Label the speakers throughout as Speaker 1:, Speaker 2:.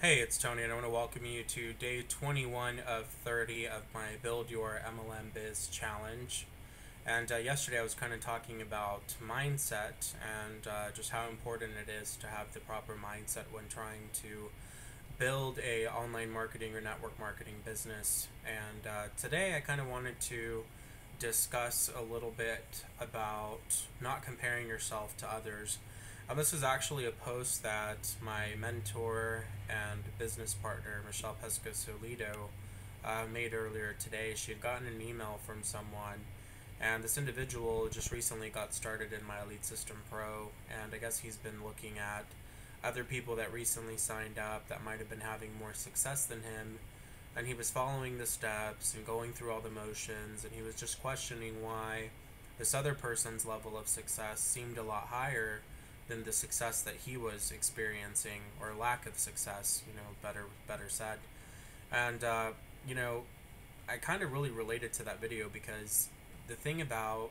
Speaker 1: Hey, it's Tony, and I want to welcome you to day 21 of 30 of my Build Your MLM Biz Challenge. And yesterday I was kind of talking about mindset and just how important it is to have the proper mindset when trying to build a online marketing or network marketing business. And today I kind of wanted to discuss a little bit about not comparing yourself to others. This is actually a post that my mentor and business partner, Michelle Pesco-Solido, made earlier today. She had gotten an email from someone, and this individual just recently got started in My Elite System Pro, and I guess he's been looking at other people that recently signed up that might have been having more success than him, and he was following the steps and going through all the motions, and he was just questioning why this other person's level of success seemed a lot higher than the success that he was experiencing, or lack of success, better said. And I kind of really related to that video because the thing about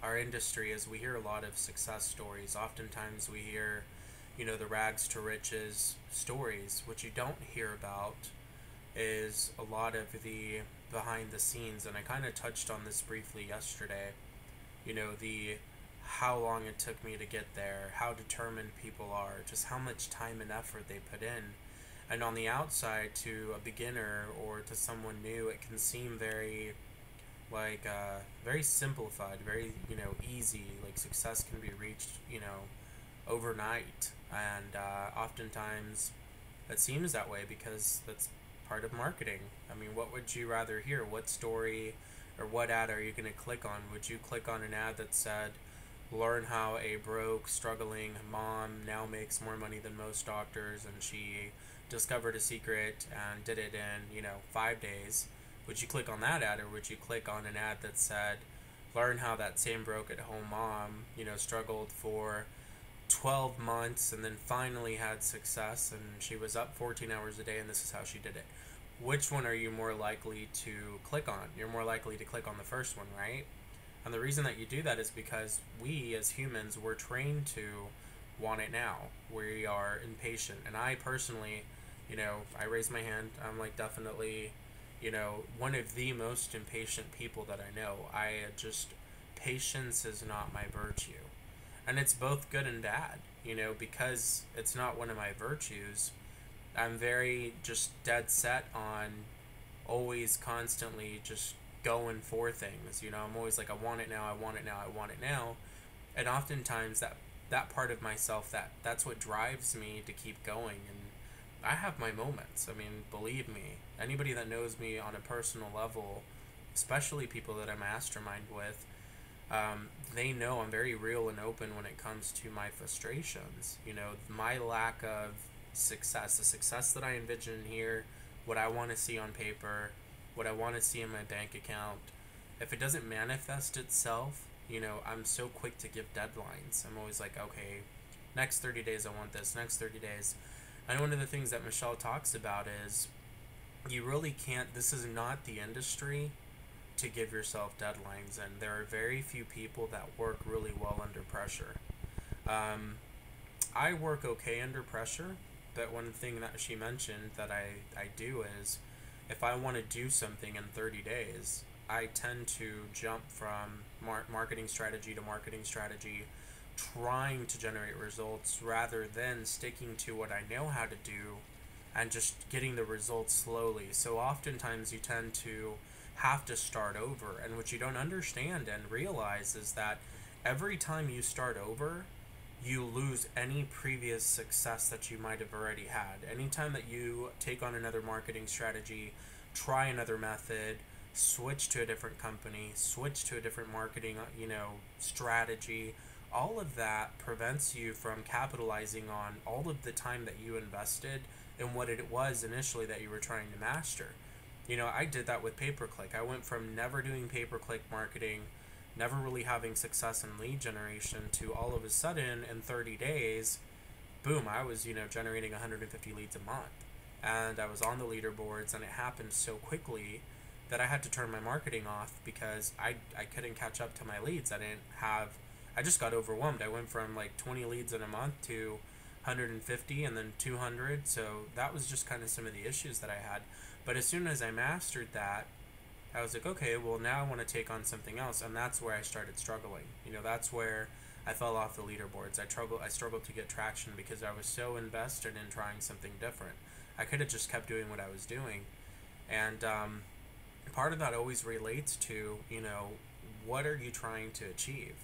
Speaker 1: our industry is we hear a lot of success stories. Oftentimes we hear, the rags to riches stories. What you don't hear about is a lot of the behind the scenes, and I kind of touched on this briefly yesterday. The how long it took me to get there, how determined people are, just how much time and effort they put in. And on the outside, to a beginner or to someone new, it can seem very very simplified, very easy. Like success can be reached overnight, and oftentimes it seems that way because that's part of marketing. I mean, what would you rather hear? What story or what ad are you going to click on? Would you click on an ad that said, learn how a broke, struggling mom now makes more money than most doctors, and she discovered a secret and did it in 5 days? Would you click on that ad, or would you click on an ad that said, learn how that same broke at home mom struggled for 12 months and then finally had success, and she was up 14 hours a day, and this is how she did it? Which one are you more likely to click on? You're more likely to click on the first one, right? And the reason that you do that is because we as humans, we're trained to want it now. We are impatient. And I personally, I raise my hand. I'm definitely, one of the most impatient people that I know. Patience is not my virtue. And it's both good and bad, because it's not one of my virtues. I'm very just dead set on always constantly just going for things. I'm always like, I want it now, I want it now, I want it now. And oftentimes that part of myself, that's what drives me to keep going. And I have my moments. I mean, believe me, anybody that knows me on a personal level, especially people that I mastermind with, they know I'm very real and open when it comes to my frustrations. My lack of success, the success that I envision here, what I want to see on paper, what I want to see in my bank account. If it doesn't manifest itself, I'm so quick to give deadlines. I'm always like, okay, next 30 days I want this, next 30 days. And one of the things that Michelle talks about is you really can't, this is not the industry to give yourself deadlines, and there are very few people that work really well under pressure. I work okay under pressure, but one thing that she mentioned that I do is, if I want to do something in 30 days, I tend to jump from marketing strategy to marketing strategy, trying to generate results rather than sticking to what I know how to do and just getting the results slowly. So oftentimes you tend to have to start over. And what you don't understand and realize is that every time you start over, you lose any previous success that you might have already had. Anytime that you take on another marketing strategy, try another method, switch to a different company, switch to a different marketing, strategy, all of that prevents you from capitalizing on all of the time that you invested in what it was initially that you were trying to master. I did that with pay-per-click. I went from never doing pay-per-click marketing, never really having success in lead generation, to all of a sudden in 30 days, boom, I was, generating 150 leads a month. And I was on the leaderboards, and it happened so quickly that I had to turn my marketing off because I couldn't catch up to my leads. I just got overwhelmed. I went from 20 leads in a month to 150 and then 200. So that was just kind of some of the issues that I had. But as soon as I mastered that, I was like, okay, well, now I want to take on something else. And that's where I started struggling. That's where I fell off the leaderboards. I struggled to get traction because I was so invested in trying something different. I could have just kept doing what I was doing. And part of that always relates to, what are you trying to achieve?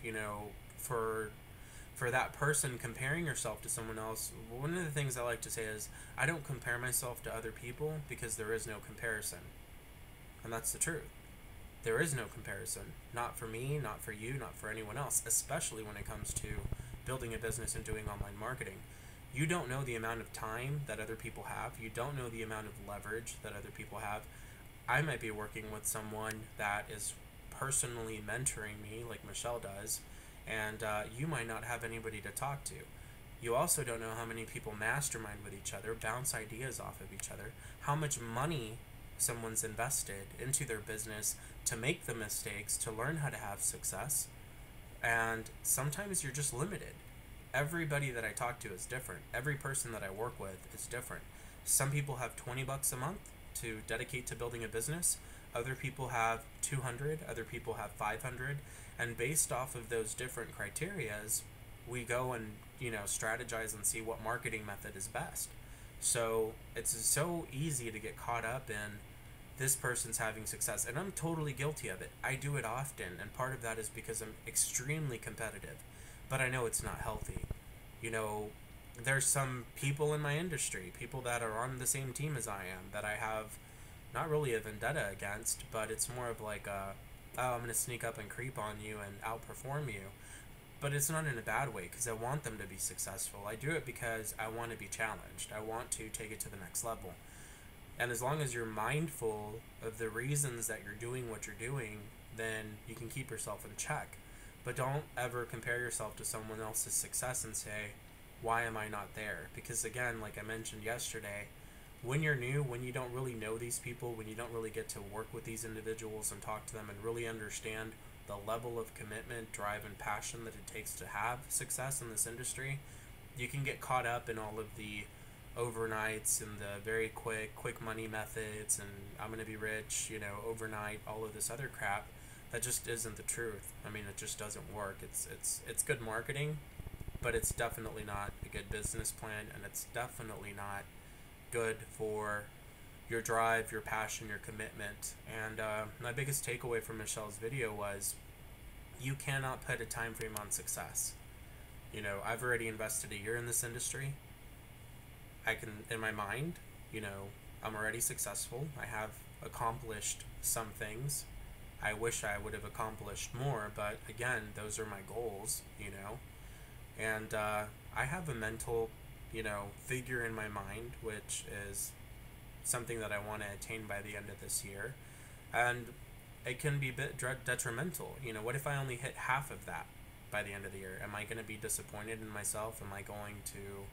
Speaker 1: For that person, comparing yourself to someone else, one of the things I like to say is, I don't compare myself to other people because there is no comparison. And that's the truth. There is no comparison. Not for me, not for you, not for anyone else, especially when it comes to building a business and doing online marketing. You don't know the amount of time that other people have. You don't know the amount of leverage that other people have. I might be working with someone that is personally mentoring me, like Michelle does, and you might not have anybody to talk to. You also don't know how many people mastermind with each other, bounce ideas off of each other, how much money someone's invested into their business to make the mistakes, to learn how to have success. And sometimes you're just limited. Everybody that I talk to is different. Every person that I work with is different. Some people have $20 a month to dedicate to building a business. Other people have 200, other people have 500, and based off of those different criterias, we go and strategize and see what marketing method is best. So it's so easy to get caught up in this person's having success, and I'm totally guilty of it. I do it often, and part of that is because I'm extremely competitive, but I know it's not healthy. There's some people in my industry, people that are on the same team as I am, that I have not really a vendetta against, but it's more of like I'm going to sneak up and creep on you and outperform you. But it's not in a bad way, because I want them to be successful. I do it because I want to be challenged. I want to take it to the next level. And as long as you're mindful of the reasons that you're doing what you're doing, then you can keep yourself in check. But don't ever compare yourself to someone else's success and say, why am I not there? Because again, like I mentioned yesterday, when you're new, when you don't really know these people, when you don't really get to work with these individuals and talk to them and really understand the level of commitment, drive, and passion that it takes to have success in this industry, you can get caught up in all of the overnights and the very quick money methods and I'm going to be rich, overnight, all of this other crap. That just isn't the truth. I mean, it just doesn't work. It's good marketing, but it's definitely not a good business plan, and it's definitely not good for your drive, your passion, your commitment. And my biggest takeaway from Michelle's video was, you cannot put a time frame on success. I've already invested a year in this industry. I can, in my mind, I'm already successful. I have accomplished some things. I wish I would have accomplished more, but again, those are my goals, and I have a mental, figure in my mind, which is something that I want to attain by the end of this year, and it can be a bit detrimental. What if I only hit half of that by the end of the year? Am I going to be disappointed in myself? Am I going to,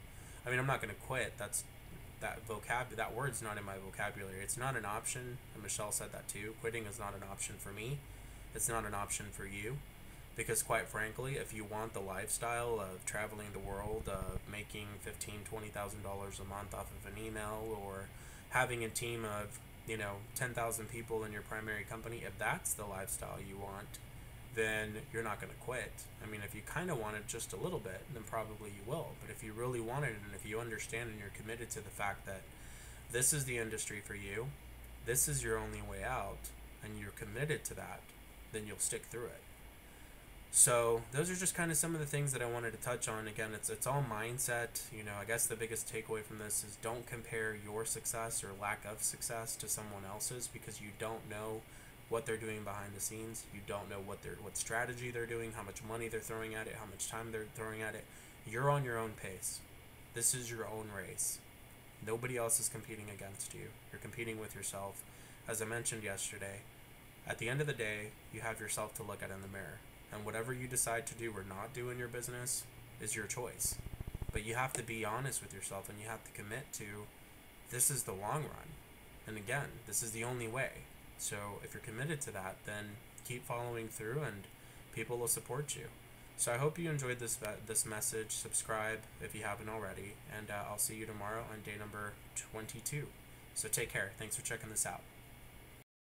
Speaker 1: I'm not going to quit. That word's not in my vocabulary. It's not an option, and Michelle said that too. Quitting is not an option for me. It's not an option for you, because quite frankly, if you want the lifestyle of traveling the world, of making $15,000, $20,000 a month off of an email, or having a team of 10,000 people in your primary company, if that's the lifestyle you want, then you're not going to quit. If you kind of want it just a little bit, then probably you will. But if you really want it, and if you understand and you're committed to the fact that this is the industry for you, this is your only way out, and you're committed to that, then you'll stick through it. So those are just kind of some of the things that I wanted to touch on. Again, it's all mindset. I guess the biggest takeaway from this is, don't compare your success or lack of success to someone else's, because you don't know what they're doing behind the scenes. You don't know what strategy they're doing, how much money they're throwing at it, how much time they're throwing at it. You're on your own pace. This is your own race. Nobody else is competing against you. You're competing with yourself. As I mentioned yesterday, at the end of the day, you have yourself to look at in the mirror. And whatever you decide to do or not do in your business is your choice. But you have to be honest with yourself, and you have to commit to, this is the long run. And again, this is the only way. So if you're committed to that, then keep following through, and people will support you. So I hope you enjoyed this message. Subscribe if you haven't already, and I'll see you tomorrow on day number 22. So take care. Thanks for checking this out.